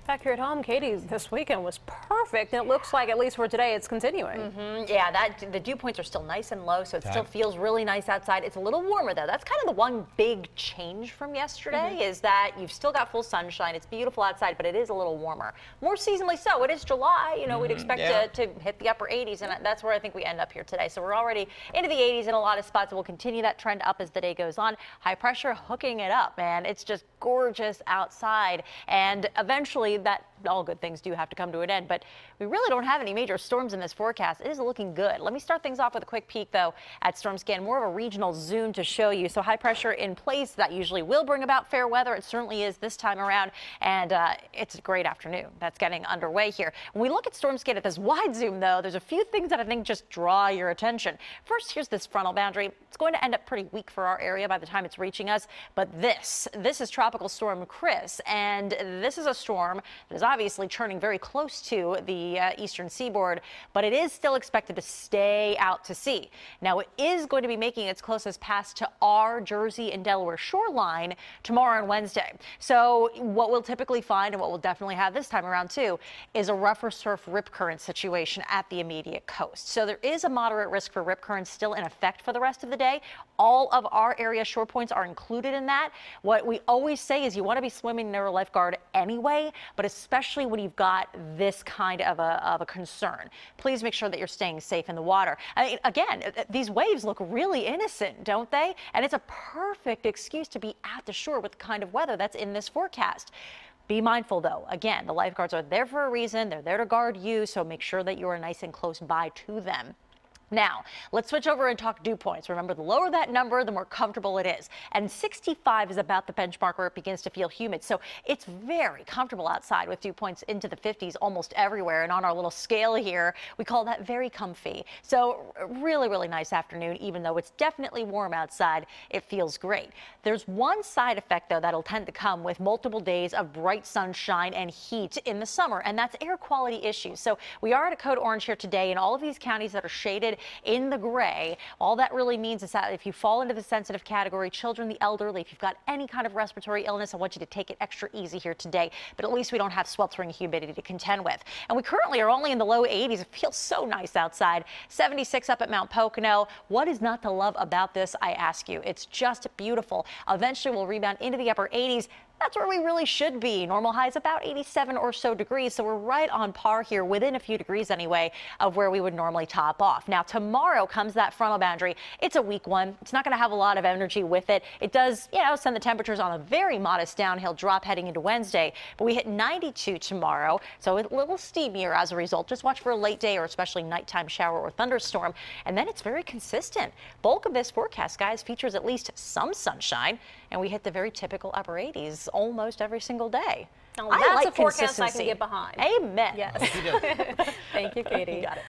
Back here at home, Katie, this weekend was perfect, and it looks like, at least for today, it's continuing. Yeah, the dew points are still nice and low, so it still feels really nice outside. It's a little warmer, though. That's kind of the one big change from yesterday, is that you've still got full sunshine. It's beautiful outside, but it is a little warmer. More seasonally so. It is July. You know, we'd expect to hit the upper 80s, and that's where I think we end up here today. So we're already into the 80s in a lot of spots, and we'll continue that trend up as the day goes on. High pressure hooking it up, man. It's just gorgeous outside, and eventually that all good things do have to come to an end, but we really don't have any major storms in this forecast. It is looking good. Let me start things off with a quick peek, though, at StormScan, more of a regional zoom to show you. So high pressure in place, that usually will bring about fair weather. It certainly is this time around, and it's a great afternoon that's getting underway here. When we look at StormScan at this wide zoom, though, there's a few things that I think just draw your attention. First, here's this frontal boundary. It's going to end up pretty weak for our area by the time it's reaching us, but this is Tropical Storm Chris, and this is a storm that is obviously churning very close to the eastern seaboard, but it is still expected to stay out to sea. Now, it is going to be making its closest pass to our Jersey and Delaware shoreline tomorrow and Wednesday. So what we'll typically find, and what we'll definitely have this time around too, is a rougher surf rip current situation at the immediate coast. So there is a moderate risk for rip currents still in effect for the rest of the day. All of our area shore points are included in that. What we always say is you want to be swimming near a lifeguard anyway, but especially when you've got this kind of a concern. Please make sure that you're staying safe in the water. I mean, again, these waves look really innocent, don't they? And it's a perfect excuse to be at the shore with the kind of weather that's in this forecast. Be mindful, though. Again, the lifeguards are there for a reason. They're there to guard you, so make sure that you are nice and close by to them. Now, let's switch over and talk dew points. Remember, the lower that number, the more comfortable it is. And 65 is about the benchmark where it begins to feel humid. So it's very comfortable outside with dew points into the 50s almost everywhere. And on our little scale here, we call that very comfy. So really, really nice afternoon. Even though it's definitely warm outside, it feels great. There's one side effect, though, that'll tend to come with multiple days of bright sunshine and heat in the summer, and that's air quality issues. So we are at a code orange here today in all of these counties that are shaded in the gray. All that really means is that if you fall into the sensitive category, children, the elderly, if you've got any kind of respiratory illness, I want you to take it extra easy here today. But at least we don't have sweltering humidity to contend with. And we currently are only in the low 80s. It feels so nice outside. 76 up at Mount Pocono. What is not to love about this, I ask you? It's just beautiful. Eventually we'll rebound into the upper 80s. That's where we really should be. Normal highs about 87 or so degrees, so we're right on par here, within a few degrees anyway, of where we would normally top off. Now, tomorrow comes that frontal boundary. It's a weak one. It's not going to have a lot of energy with it. It does, send the temperatures on a very modest downhill drop heading into Wednesday, but we hit 92 tomorrow, so a little steamier as a result. Just watch for a late day or especially nighttime shower or thunderstorm, and then it's very consistent. Bulk of this forecast, guys, features at least some sunshine, and we hit the very typical upper 80s almost every single day. Now, that's a forecast I can get behind. Amen. Yes. Thank you, Katie. You got it.